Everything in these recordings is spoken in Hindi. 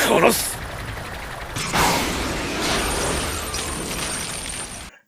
殺す。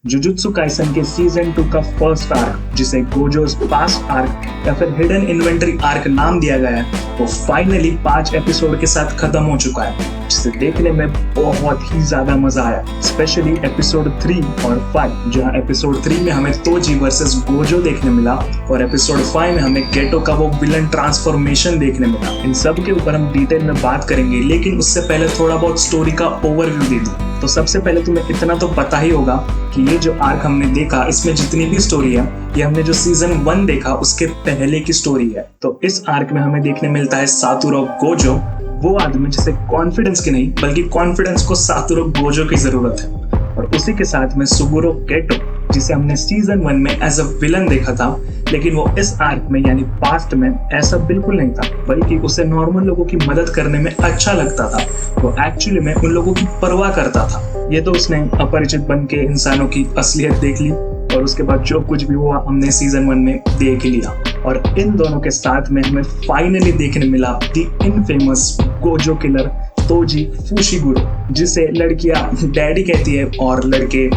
जुजुत्सु काइसन के सीजन 2 का फर्स्ट आर्क, जिसे गोजोस पास्ट आर्क या फिर हिडन इन्वेंटरी आर्क नाम दिया गया है, वो फाइनली 5 एपिसोड के साथ खत्म हो चुका है, जिसे देखने में बहुत ही ज्यादा मजा आया। स्पेशली एपिसोड 3 और 5, जहां एपिसोड 3 में हमें तोजी वर्सेस गोजो देखने मिला और एपिसोड 5 में हमें गेटो का वो विलन ट्रांसफॉर्मेशन देखने मिला। इन सब के ऊपर हम डिटेल में बात करेंगे, लेकिन उससे पहले थोड़ा बहुत स्टोरी का ओवरव्यू दे दूं। तो सबसे पहले तुम्हें इतना तो पता ही होगा कि ये जो आर्क हमने देखा, इसमें जितनी भी स्टोरी है, ये हमने जो सीजन 1 देखा उसके पहले की स्टोरी है। तो इस आर्क में हमें देखने मिलता है सातोरू गोजो, वो आदमी जिसे कॉन्फिडेंस की नहीं बल्कि कॉन्फिडेंस को सातोरू गोजो की जरूरत है, और उसी के साथ में सुगुरो गेटो, जिसे हमने सीजन 1 में एज अ विलन देखा था, लेकिन वो इस आर्क में यानी पास्ट में ऐसा बिल्कुल नहीं था, बल्कि उसे नॉर्मल लोगों की मदद करने में अच्छा लगता था। वो एक्चुअली में उन लोगों की परवाह करता था। ये तो उसने अपरिचित बन के इंसानों की असलियत देख ली, और उसके बाद जो कुछ भी हुआ हमने सीजन 1 में देख लिया। और इन दोनों के साथ में हमें फाइनली देखने मिला the infamous Gojo killer Toji Fushiguro, जिसे लड़कियां डैडी कहती है और लड़के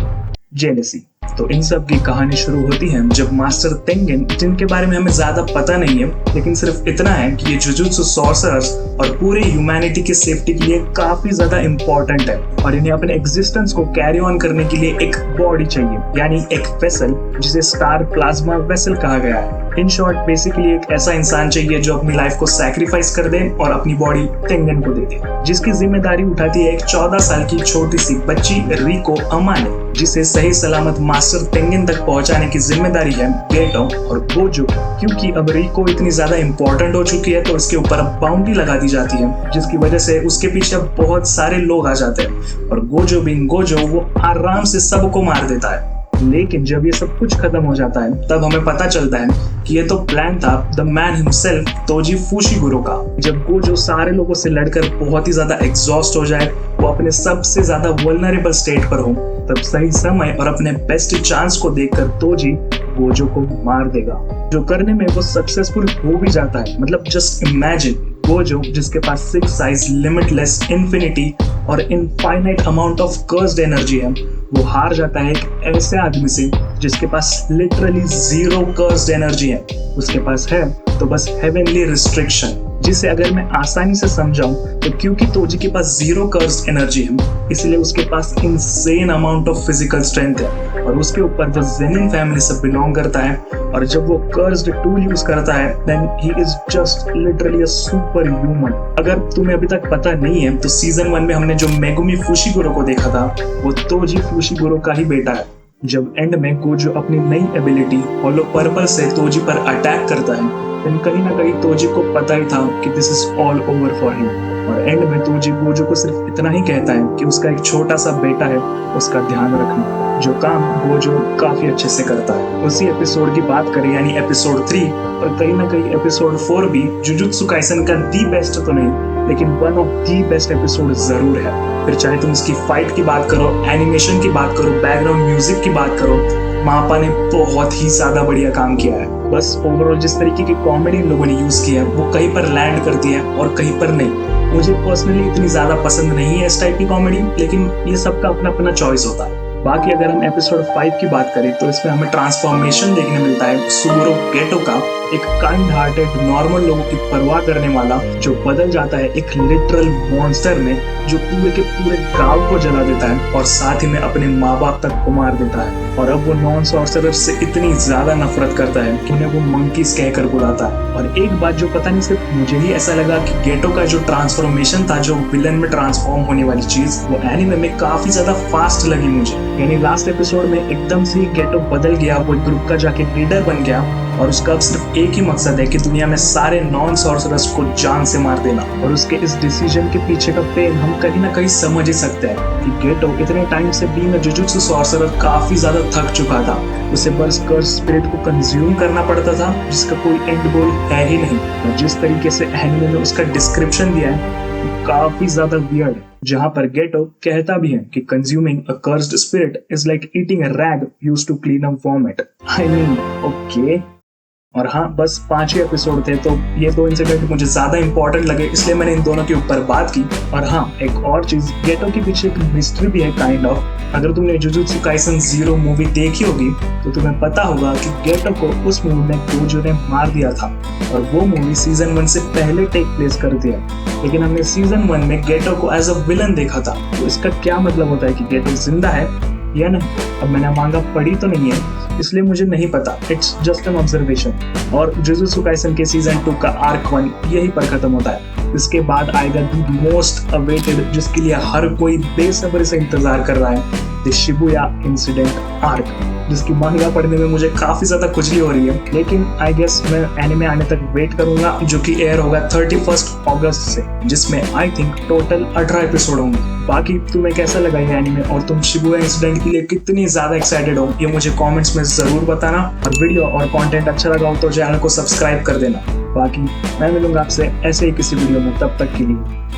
जेलेसी। तो इन सब की कहानी शुरू होती है जब मास्टर तेंगेन, जिनके बारे में हमें ज्यादा पता नहीं है, लेकिन सिर्फ इतना है कि ये जुजुत्सु सॉर्सरर्स और पूरे ह्यूमैनिटी की सेफ्टी के लिए काफी ज्यादा इंपॉर्टेंट है, और इन्हें अपने एग्जिस्टेंस को कैरी ऑन करने के लिए एक बॉडी चाहिए, यानी एक वेसल, जिसे स्टार प्लाज्मा वेसल कहा गया है। इन शॉर्ट बेसिकली एक ऐसा इंसान चाहिए जो अपनी लाइफ को सैक्रिफाइस कर दे और अपनी बॉडी तेंगेन को दे दे, जिसकी जिम्मेदारी उठाती है एक 14 साल की छोटी सी बच्ची रिको अमाने, जिसे सही सलामत मास्टर तेंगेन तक पहुंचाने की जिम्मेदारी है गेटो और गोजो। क्योंकि अब रिको इतनी ज्यादा इंपॉर्टेंट हो चुकी है, तो इसके ऊपर अब बाउंड्री लगा दी जाती है, जिसकी वजह से उसके पीछे बहुत सारे लोग आ जाते हैं, और गोजो बिन गोजो वो आराम से सबको मार देता है। लेकिन जब ये सब कुछ खत्म हो जाता है, तब हमें पता चलता है कि ये तो प्लान था the man himself Toji Fushiguro का। जब गोजो सारे लोगों से लड़कर बहुत ही ज्यादा एग्जॉस्ट हो जाए, वो अपने सबसे ज्यादा वल्नरेबल स्टेट पर हो, तब सही समय और अपने बेस्ट चांस को देखकर तोजी गोजो को मार देगा, जो करने में वो सक्सेसफुल हो भी जाता है। मतलब जस्ट इमेजिन, गोजो जिसके पास 6 साइज लिमिटलेस इंफिनिटी और infinite amount of cursed energy है, वो हार जाता है एक ऐसे आदमी से जिसके पास लिटरली 0 कर्स्ड एनर्जी है। उसके पास है तो बस हेवनली रिस्ट्रिक्शन, जिसे अगर मैं आसानी से समझाऊं तो क्योंकि तोजी के पास 0 कर्स्ड एनर्जी है, इसलिए उसके पास insane amount of physical strength है, और उसके ऊपर वो जेनिन फैमिली से बिलोंग करता है, और जब वो कर्स्ड टूल यूज करता है then he is just literally a super human. अगर तुम्हें अभी तक पता नहीं है तो सीजन 1 में हमने जो मेगुमी फुशिगुरो को देखा था, वो तोजी फुशिगुरो का ही बेटा है। जब एंड में गोजो अपनी नई एबिलिटी होलो पर्पल से तोजी पर अटैक करता है, लेकिन कहीं ना कहीं तोजी को पता ही था कि this is all over for him, और एंड में तोजी गोजो को सिर्फ इतना ही कहता है कि उसका एक छोटा सा बेटा है, उसका ध्यान रखना, जो काम गोजो काफी अच्छे से करता है। उसी एपिसोड की बात करें यानी एपिसोड 3, और कहीं ना कहीं एपिसोड 4 भी जुजुत्सु काइसन का दी बेस्ट तो नहीं, लेकिन one of the best episode जरूर है। फिर चाहे तुम उसकी फाइट की बात करो, एनिमेशन की बात करो, बैकग्राउंड म्यूजिक की बात करो, मापा ने बहुत ही ज्यादा बढ़िया काम किया है। बस ओवरऑल जिस तरीके की कॉमेडी इन लोगों ने यूज किया है, वो कहीं पर लैंड करती है और कहीं पर नहीं। मुझे पर्सनली इतनी ज्यादा पसंद नहीं है इस टाइप की कॉमेडी, लेकिन ये सबका अपना अपना चॉइस होता है। बाकी अगर हम एपिसोड 5 की बात करें तो इसमें हमें ट्रांसफॉर्मेशन देखने मिलता है सुगुरो गेटो का, एक काइंड हार्टेड नॉर्मल लोगों की परवाह करने वाला, जो बदल जाता है एक लिटरल मॉन्स्टर में, जो पूरे के पूरे गांव को जला देता है और साथ ही में अपने माँ बाप तक को मार देता है। और अब वो नॉन सॉर्सरर से इतनी ज्यादा नफरत करता है कि उन्हें वो मंकीज कहकर बुलाता है। और एक बात जो पता नहीं सिर्फ मुझे ही ऐसा लगा कि गेटो का जो ट्रांसफॉर्मेशन था, जो विलन में ट्रांसफॉर्म होने वाली चीज, वो एनिमे में काफी ज्यादा फास्ट लगी मुझे। यानी लास्ट एपिसोड में एकदम से गेटो बदल गया, वो ग्रुप का जाके लीडर बन गया, और उसका अब सिर्फ एक ही मकसद है कि दुनिया में सारे नॉन सॉर्सरर्स को जान से मार देना। और उसके इस डिसीजन के पीछे का पेन हम कहीं ना कहीं समझ ही सकते हैं कि गेटो इतने टाइम से बीइंग अ जुजुत्सु सॉर्सरर काफी ज्यादा थक चुका था। उसे बस कर्स स्पिरिट को कंज्यूम करना पड़ता था, जिसका कोई एंड गोल है ही नहीं। और जिस तरीके से एनिमे में उसका डिस्क्रिप्शन दिया है काफी ज्यादा वियर्ड है, जहां पर गेटो कहता भी है कि consuming a cursed spirit is like eating a rag used to clean up vomit. I mean okay. और हाँ, बस 5 ही एपिसोड थे, तो ये 2 इंसिडेंट मुझे ज्यादा इंपॉर्टेंट लगे, इसलिए मैंने इन दोनों के ऊपर बात की। और हाँ, एक और चीज, गेटो के पीछे एक मिस्ट्री भी है काइंड ऑफ। अगर तुमने जुजुत्सु काइसन 0 मूवी देखी होगी तो तुम्हें पता होगा कि गेटो को उस मूवी में गोजो ने मार दिया था, और वो मूवी सीजन 1 से पहले टेक प्लेस कर दिया, लेकिन हमने सीजन 1 में गेटो को एज अ विलन देखा था। तो इसका क्या मतलब होता है कि गेटो जिंदा है या नहीं? अब मैंने मांगा पढ़ी तो नहीं है, इसलिए मुझे नहीं पता, इट्स जस्ट एन ऑब्जर्वेशन। और जुजुत्सु काइसन के सीजन 2 का आर्क 1 यहीं पर खत्म होता है। इसके बाद आएगा द मोस्ट अवेटेड, जिसके लिए हर कोई बेसब्री से इंतजार कर रहा है, द शिबुया इंसिडेंट आर्क, जिसकी मांगा पढ़ने में मुझे काफी ज्यादा खुजली हो रही है। लेकिन आई गेस मैं एनिमे आने तक वेट करूंगा, जो कि एयर होगा 31 अगस्त से, जिसमें आई थिंक टोटल 18 एपिसोड होंगे। बाकी तुम्हें कैसा लगा ये एनिमे, और तुम शिबुया इंसिडेंट के लिए कितनी ज्यादा एक्साइटेड हो, ये मुझे कमेंट्स में जरूर बताना। और वीडियो और कंटेंट अच्छा लगा हो तो चैनल को सब्सक्राइब कर देना। बाकी मैं मिलूंगा आपसे ऐसे ही किसी वीडियो में, तब तक के लिए